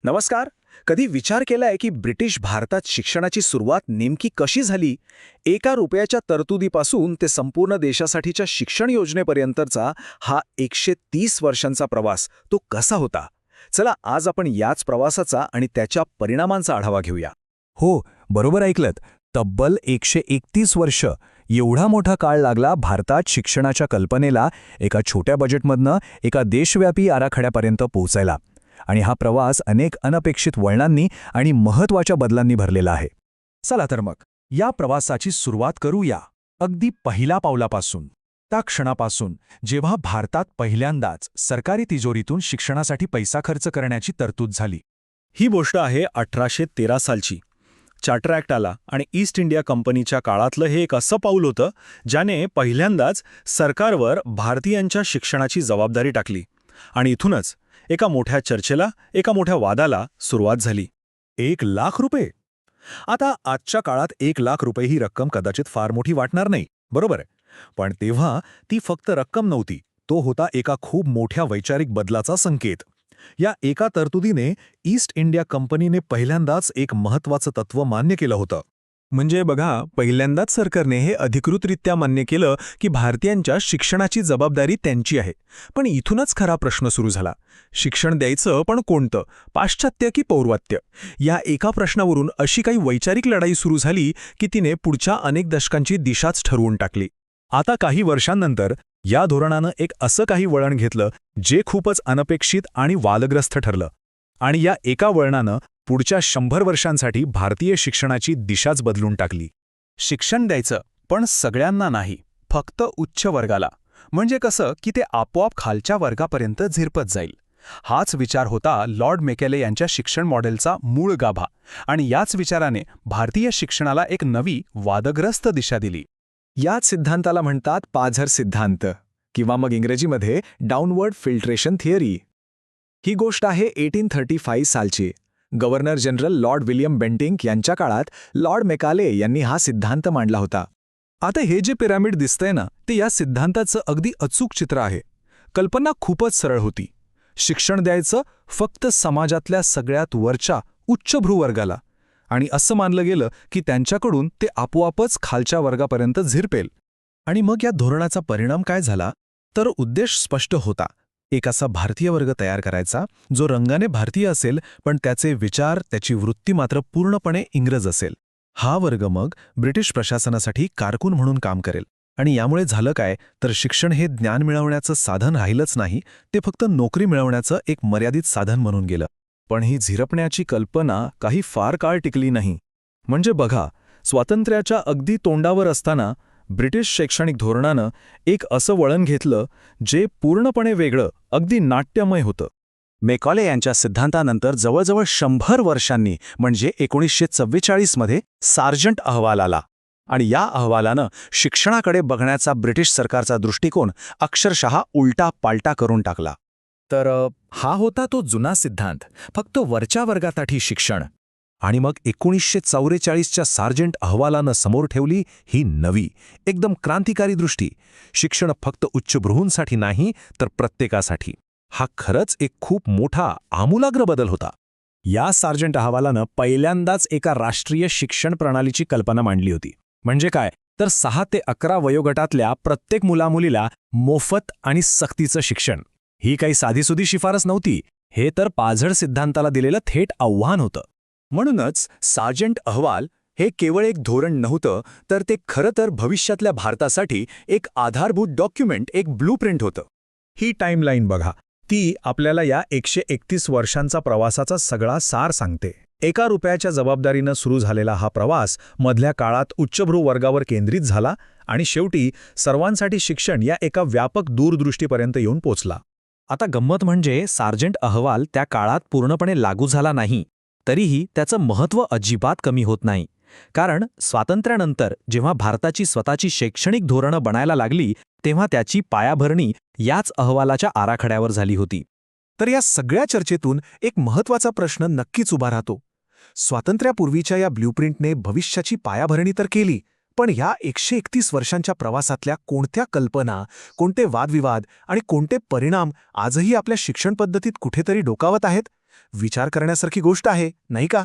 नमस्कार. कधी विचार केलाय की ब्रिटिश भारतात शिक्षणाची सुरुवात नेमकी कशी झाली? एका रुपयाच्या तरतुदीपासून ते संपूर्ण देशासाठीच्या शिक्षण योजनेपर्यंतचा हा 130 वर्षांचा प्रवास तो कसा होता? चला आज आपण याच प्रवासाचा आणि त्याच्या परिणामांचा आढावा घेऊया. हो, बरोबर ऐकलत. तब्बल 131 वर्ष एवढा मोठा काळ लागला भारतात शिक्षणाच्या कल्पनेला एका छोट्या बजेटमधनं एका देशव्यापी आराखड्यापर्यंत पोहोचायला. आणि हा प्रवास अनेक अनपेक्षित वळणांनी आणि महत्त्वाच्या बदलांनी भरलेला आहे. चला तर मग या प्रवासाची सुरुवात करूया अगदी पहिल्या पावलापासून, त्या क्षणापासून जेव्हा भारतात पहिल्यांदाच सरकारी तिजोरीतून शिक्षणासाठी पैसा खर्च करण्याची तरतूद झाली. ही गोष्ट आहे 1813 सालची. चार्टर ॲक्ट आला आणि ईस्ट इंडिया कंपनीच्या काळातलं हे एक असं पाऊल होतं ज्याने पहिल्यांदाच सरकारवर भारतीयांच्या शिक्षणाची जबाबदारी टाकली. आणि इथूनच एका मोठ्या चर्चेला, एका मोठ्या वादाला सुरुवात झाली. 1,00,000 रुपये. आता आजच्या काळात 1,00,000 रुपये ही रक्कम कदाचित फार मोठी वाटणार नाही, बरोबर आहे. पण तेव्हा ती फक्त रक्कम नव्हती, तो होता एका खूप मोठ्या वैचारिक बदलाचा संकेत. या एका तरतुदीने ईस्ट इंडिया कंपनीने पहिल्यांदाच एक महत्त्वाचं तत्त्व मान्य केलं होतं. म्हणजे बघा, पहिल्यांदाच सरकारने हे अधिकृतरित्या मान्य केलं की भारतीयांच्या शिक्षणाची जबाबदारी त्यांची आहे. पण इथूनच खरा प्रश्न सुरू झाला. शिक्षण द्यायचं पण कोणतं, पाश्चात्य की पौर्वात्य? या एका प्रश्नावरून अशी काही वैचारिक लढाई सुरू झाली की तिने पुढच्या अनेक दशकांची दिशाच ठरवून टाकली. आता काही वर्षांनंतर या धोरणानं एक असं काही वळण घेतलं जे खूपच अनपेक्षित आणि वादग्रस्त ठरलं. आणि या एका वळणानं पुढच्या 100 वर्षांसाठी भारतीय शिक्षणाची दिशाच बदलून टाकली. शिक्षण द्यायचं, पण सगळ्यांना नाही, फक्त उच्च वर्गाला. म्हणजे कसं की ते आपोआप खालच्या वर्गापर्यंत झिरपत जाईल. हाच विचार होता लॉर्ड मेकॅले यांच्या शिक्षण मॉडेलचा मूळ गाभा. आणि याच विचाराने भारतीय शिक्षणाला एक नवी, वादग्रस्त दिशा दिली. याच सिद्धांताला म्हणतात पाझर सिद्धांत, किंवा मग इंग्रजीमध्ये डाऊनवर्ड फिल्ट्रेशन थिअरी. ही गोष्ट आहे 1835 सालची. Governor general lord William Bentinck यांच्या काळात लॉर्ड मेकाले यांनी हा सिद्धांत मांडला होता. आता हे जे पिरामिड दिसतंय ना, ते या सिद्धांताचं अगदी अचूक चित्र आहे. कल्पना खूपच सरळ होती. शिक्षण द्यायचं फक्त समाजातल्या सगळ्यात वरच्या उच्चभ्रू वर्गाला, आणि असं मानलं गेलं की त्यांच्याकडून ते आपोआपच खालच्या वर्गापर्यंत झिरपेल. आणि मग या धोरणाचा परिणाम काय झाला? तर उद्देश स्पष्ट होता. एक असा भारतीय वर्ग तयार करायचा जो रंगाने भारतीय असेल, पण त्याचे विचार, त्याची वृत्ती मात्र पूर्णपणे इंग्रज असेल. हा वर्ग मग ब्रिटिश प्रशासनासाठी कारकून म्हणून काम करेल. आणि यामुळे झालं काय, तर शिक्षण हे ज्ञान मिळवण्याचं साधन राहिलंच नाही, ते फक्त नोकरी मिळवण्याचं एक मर्यादित साधन म्हणून गेलं. पण ही झिरपण्याची कल्पना काही फार काळ टिकली नाही. म्हणजे बघा, स्वातंत्र्याच्या अगदी तोंडावर असताना ब्रिटिश शैक्षणिक धोरणानं एक असं वळण घेतलं जे पूर्णपणे वेगळं, अगदी नाट्यमय होतं. मेकॉले यांच्या सिद्धांतानंतर जवळजवळ 100 वर्षांनी म्हणजे 1944 मध्ये सार्जंट अहवाल आला. आणि या अहवालानं शिक्षणाकडे बघण्याचा ब्रिटिश सरकारचा दृष्टिकोन अक्षरशः उलटा पालटा करून टाकला. तर हा होता तो जुना सिद्धांत, फक्त वरच्या वर्गासाठी शिक्षण. आणि मग 1944च्या सार्जंट अहवालानं समोर ठेवली ही नवी, एकदम क्रांतिकारी दृष्टी. शिक्षण फक्त उच्चभ्रूंसाठी नाही, तर प्रत्येकासाठी. हा खरंच एक खूप मोठा, आमूलाग्र बदल होता. या सार्जंट अहवालानं पहिल्यांदाच एका राष्ट्रीय शिक्षण प्रणालीची कल्पना मांडली होती. म्हणजे काय, तर 6 ते 11 वयोगटातल्या प्रत्येक मुलामुलीला मोफत आणि सक्तीचं शिक्षण. ही काही साधीसुधी शिफारस नव्हती, हे तर पाझर सिद्धांताला दिलेलं थेट आव्हान होतं. म्हणूनच सार्जंट अहवाल हे केवळ एक धोरण नव्हतं, तर ते खरं तर भविष्यातल्या भारतासाठी एक आधारभूत डॉक्युमेंट, एक ब्लूप्रिंट होतं. ही टाईमलाईन बघा, ती आपल्याला या 131 वर्षांचा प्रवासाचा सगळा सार सांगते. एका रुपयाच्या जबाबदारीनं सुरू झालेला हा प्रवास मधल्या काळात उच्चभ्रू वर्गावर केंद्रित झाला आणि शेवटी सर्वांसाठी शिक्षण या एका व्यापक दूरदृष्टीपर्यंत येऊन पोचला. आता गंमत म्हणजे सार्जंट अहवाल त्या काळात पूर्णपणे लागू झाला नाही, तरीही त्याचं महत्त्व अजिबात कमी होत नाही. कारण स्वातंत्र्यानंतर जेव्हा भारताची स्वतःची शैक्षणिक धोरणं बनायला लागली, तेव्हा त्याची पायाभरणी याच अहवालाच्या आराखड्यावर झाली होती. तर या सगळ्या चर्चेतून एक महत्त्वाचा प्रश्न नक्कीच उभा राहतो. स्वातंत्र्यापूर्वीच्या या ब्ल्यूप्रिंटने भविष्याची पायाभरणी तर केली, पण ह्या 131 वर्षांच्या प्रवासातल्या कोणत्या कल्पना, कोणते वादविवाद आणि कोणते परिणाम आजही आपल्या शिक्षण पद्धतीत कुठेतरी डोकावत आहेत? विचार करण्यासारखी गोष्ट आहे, नाही का?